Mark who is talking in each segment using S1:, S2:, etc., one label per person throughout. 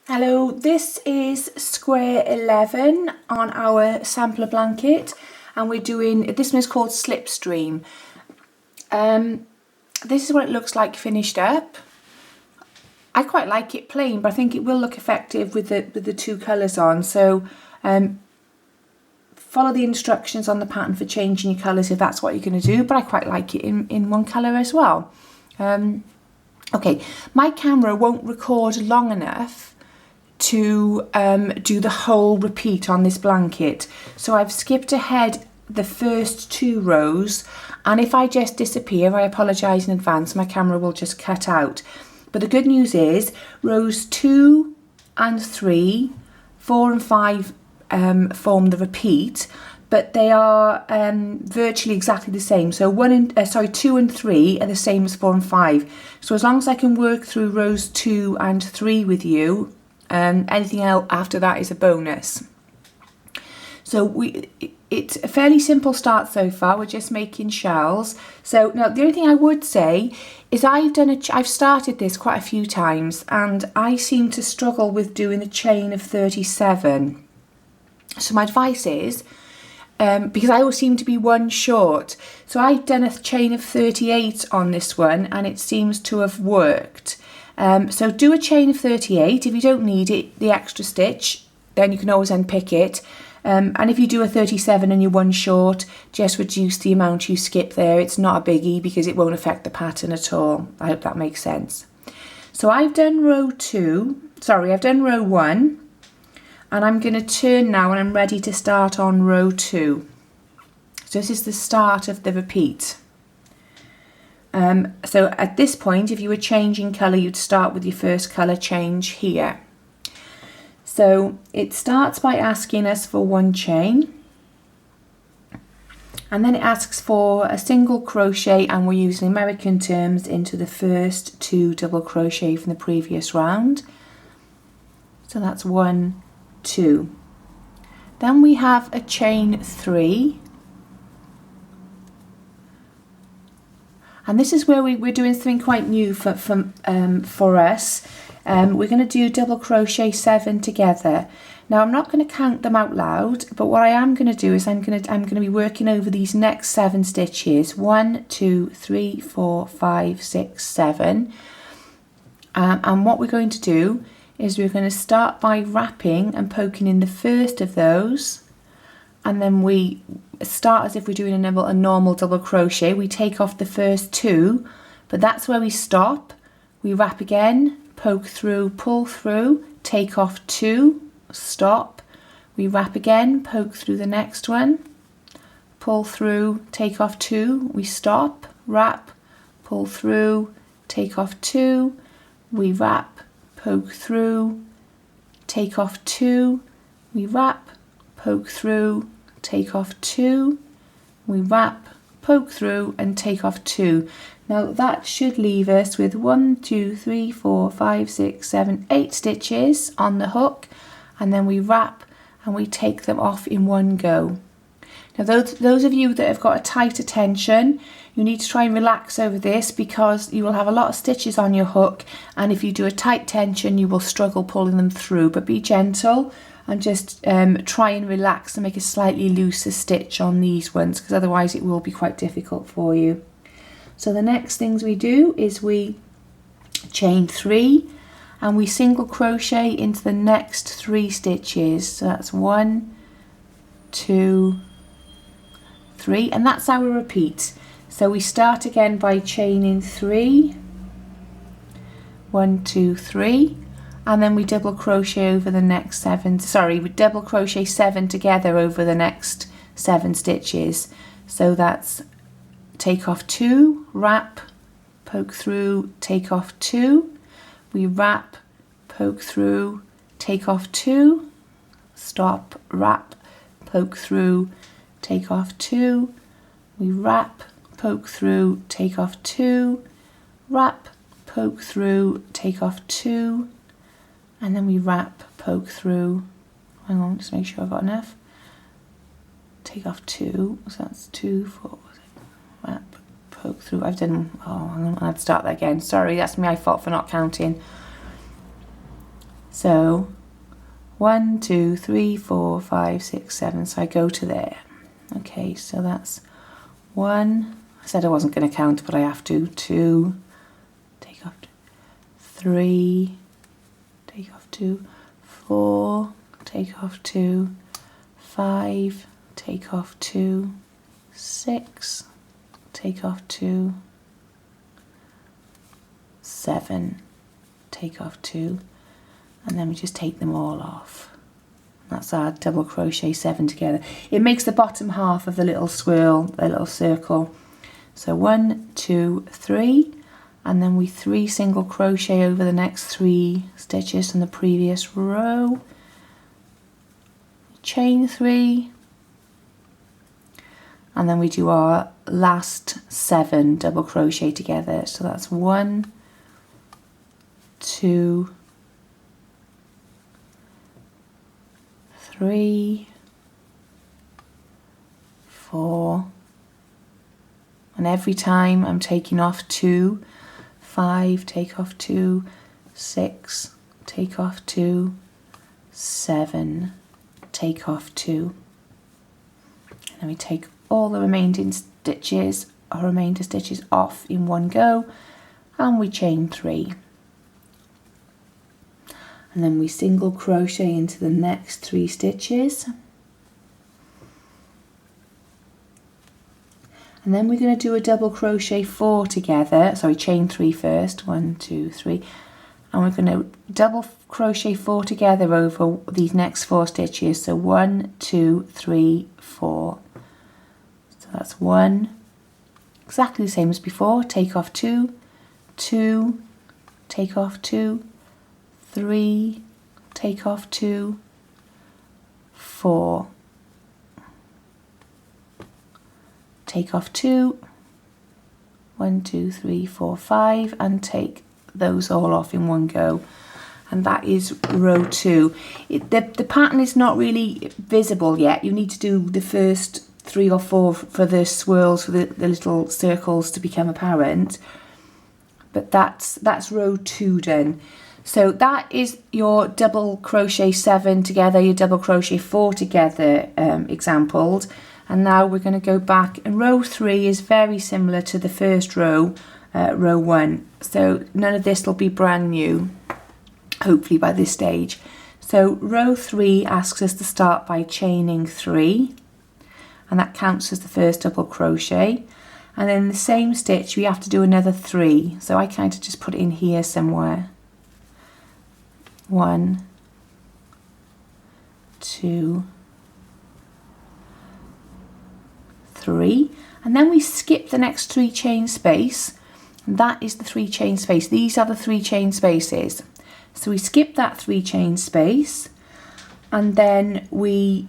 S1: Hello, this is square 11 on our sampler blanket and we're doing, this one is called SlipStream. This is what it looks like finished up. I quite like it plain, but I think it will look effective with the two colours on. So follow the instructions on the pattern for changing your colours if that's what you're going to do, but I quite like it in one colour as well. Okay, my camera won't record long enough to do the whole repeat on this blanket, so I've skipped ahead the first two rows, and if I just disappear, I apologise in advance, my camera will just cut out. But the good news is rows 2 and 3, 4 and 5 form the repeat, but they are virtually exactly the same. So 2 and 3 are the same as 4 and 5. So as long as I can work through rows 2 and 3 with you, anything else after that is a bonus. So it's a fairly simple start so far. We're just making shells. So now the only thing I would say is I've started this quite a few times and I seem to struggle with doing a chain of 37. So my advice is, because I always seem to be one short, so I've done a chain of 38 on this one and it seems to have worked. So do a chain of 38. If you don't need it, the extra stitch, then you can always unpick it. And if you do a 37 and you're one short, just reduce the amount you skip there. It's not a biggie because it won't affect the pattern at all. I hope that makes sense. So I've done row 1, and I'm going to turn now and I'm ready to start on row 2. So this is the start of the repeat. So at this point, if you were changing colour, you'd start with your first colour change here. So it starts by asking us for one chain, and then it asks for a single crochet, and we're using American terms into the first 2 double crochet from the previous round. So that's 1, 2. Then we have a chain 3. And this is where we're doing something quite new for us. We're going to do double crochet 7 together. Now I'm not going to count them out loud, but what I am going to do is I'm going to be working over these next 7 stitches. 1, 2, 3, 4, 5, 6, 7. And what we're going to do is we're going to start by wrapping and poking in the first of those, and then we start as if we're doing a normal double crochet. We take off the first 2, but that's where we stop. We wrap again, poke through, pull through, take off 2, stop. We wrap again, poke through the next one, pull through, take off 2, we stop, wrap, pull through, take off 2, we wrap, poke through, take off 2, we wrap, poke through, take off 2, we wrap, poke through and take off 2. Now that should leave us with 1, 2, 3, 4, 5, 6, 7, 8 stitches on the hook, and then we wrap and we take them off in one go. Now those of you that have got a tight attention, you need to try and relax over this because you will have a lot of stitches on your hook, and if you do a tight tension you will struggle pulling them through, but be gentle and just try and relax and make a slightly looser stitch on these ones, because otherwise it will be quite difficult for you. So the next things we do is we chain 3 and we single crochet into the next 3 stitches. So that's 1, 2, 3, and that's our repeat. So we start again by chaining 3, 1, 2, 3, and then we double crochet over the next 7, we double crochet 7 together over the next 7 stitches. So that's take off 2, wrap, poke through, take off 2, we wrap, poke through, take off 2, stop, wrap, poke through, take off 2, we wrap, poke through, take off 2, wrap, poke through, take off 2, and then we wrap, poke through, hang on, just make sure I've got enough, take off 2, so that's 2, 4, wrap, poke through, I've done, oh, hang on, I'd start that again, sorry, that's my fault for not counting. So 1, 2, 3, 4, 5, 6, 7. So I go to there. Okay, so that's 1. I said I wasn't going to count, but I have to. 2, take off 2. 3, take off 2. 4, take off 2. 5, take off 2. 6, take off 2. 7, take off 2, and then we just take them all off. That's our double crochet 7 together. It makes the bottom half of the little swirl, the little circle. So 1, 2, 3, and then we 3 single crochet over the next 3 stitches from the previous row. Chain 3, and then we do our last 7 double crochet together. So that's 1, 2, 3, 4, and every time I'm taking off 2, 5, take off 2, 6, take off 2, 7, take off 2, and then we take all the remaining stitches or remainder stitches off in one go, and we chain 3, and then we single crochet into the next 3 stitches, and then we're going to do a double crochet 4 together, sorry, chain 3 first, 1, 2, 3, and we're going to double crochet 4 together over these next 4 stitches. So 1, 2, 3, 4. So that's 1, exactly the same as before. Take off 2, 2, take off 2, 3, take off 2, 4, take off 2, 1, 2, 3, 4, 5, and take those all off in one go. And that is row 2. The pattern is not really visible yet. You need to do the first 3 or 4 for the swirls, for the little circles to become apparent. But that's row 2 done. So that is your double crochet 7 together, your double crochet 4 together exampled. And now we're going to go back, and row 3 is very similar to the first row, row 1. So none of this will be brand new, hopefully by this stage. So row 3 asks us to start by chaining 3, and that counts as the first double crochet. And then in the same stitch we have to do another 3. So I kind of just put it in here somewhere. 1, 2, 3, and then we skip the next 3 chain space. That is the 3 chain space. These are the 3 chain spaces. So we skip that 3 chain space, and then we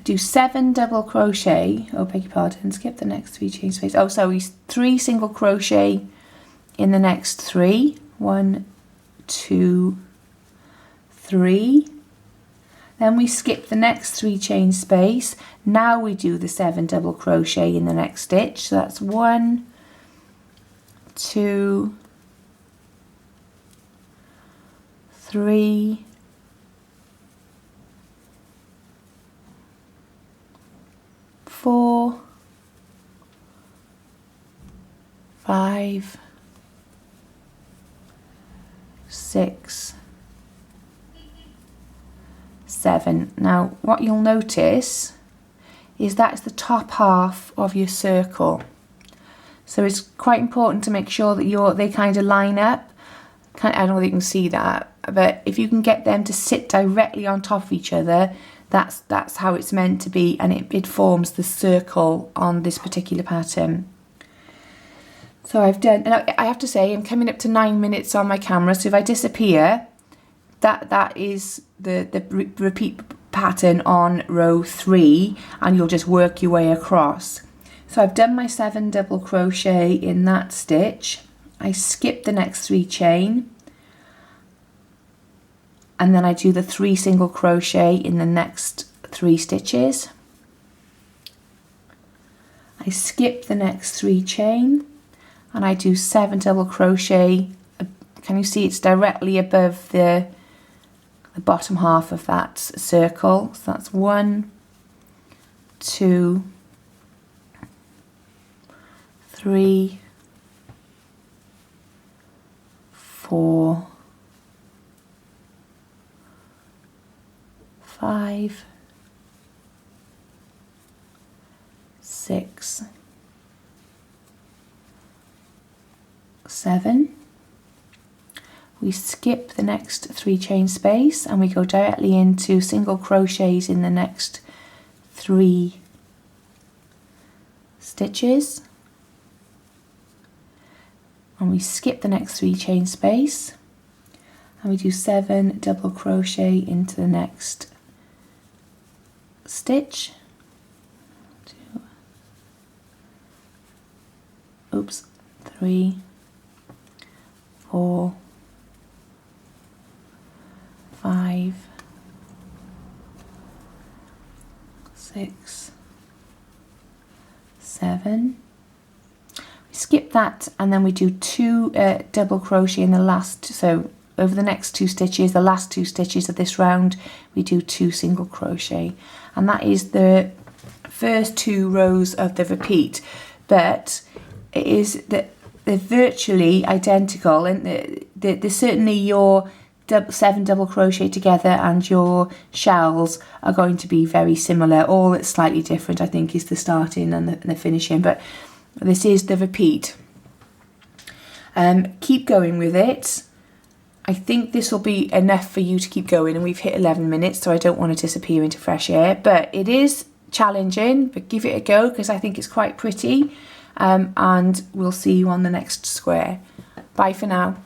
S1: do 7 double crochet. Oh, beg your pardon, skip the next 3 chain space. Oh, so we 3 single crochet in the next 3. 1, 2, 3. Then we skip the next 3 chain space. Now we do the 7 double crochet in the next stitch. So that's 1, 2, 3, 4, 5, 6, 7. Now what you'll notice is that's the top half of your circle. So it's quite important to make sure that they kind of line up. I don't know if you can see that, but if you can get them to sit directly on top of each other, that's how it's meant to be, and it forms the circle on this particular pattern. So I've done, and I have to say I'm coming up to 9 minutes on my camera, so if I disappear, that is the repeat pattern on row 3, and you'll just work your way across. So I've done my 7 double crochet in that stitch. I skip the next 3 chain, and then I do the 3 single crochet in the next 3 stitches. I skip the next 3 chain, and I do 7 double crochet. Can you see it's directly above the the bottom half of that circle. So that's 1, 2, 3, 4, 5, 6, 7. We skip the next 3 chain space and we go directly into single crochets in the next 3 stitches, and we skip the next 3 chain space and we do 7 double crochet into the next stitch. 3, 4, 5, 6, 7. We skip that and then we do 2 double crochet in the last, so over the next 2 stitches, the last 2 stitches of this round, we do 2 single crochet, and that is the first 2 rows of the repeat. But it is that they're virtually identical, and they're certainly your 7 double crochet together and your shells are going to be very similar. All that's slightly different, I think, is the starting and the finishing, but this is the repeat. Keep going with it. I think this will be enough for you to keep going, and we've hit 11 minutes, so I don't want to disappear into fresh air, but it is challenging, but give it a go because I think it's quite pretty, and we'll see you on the next square. Bye for now.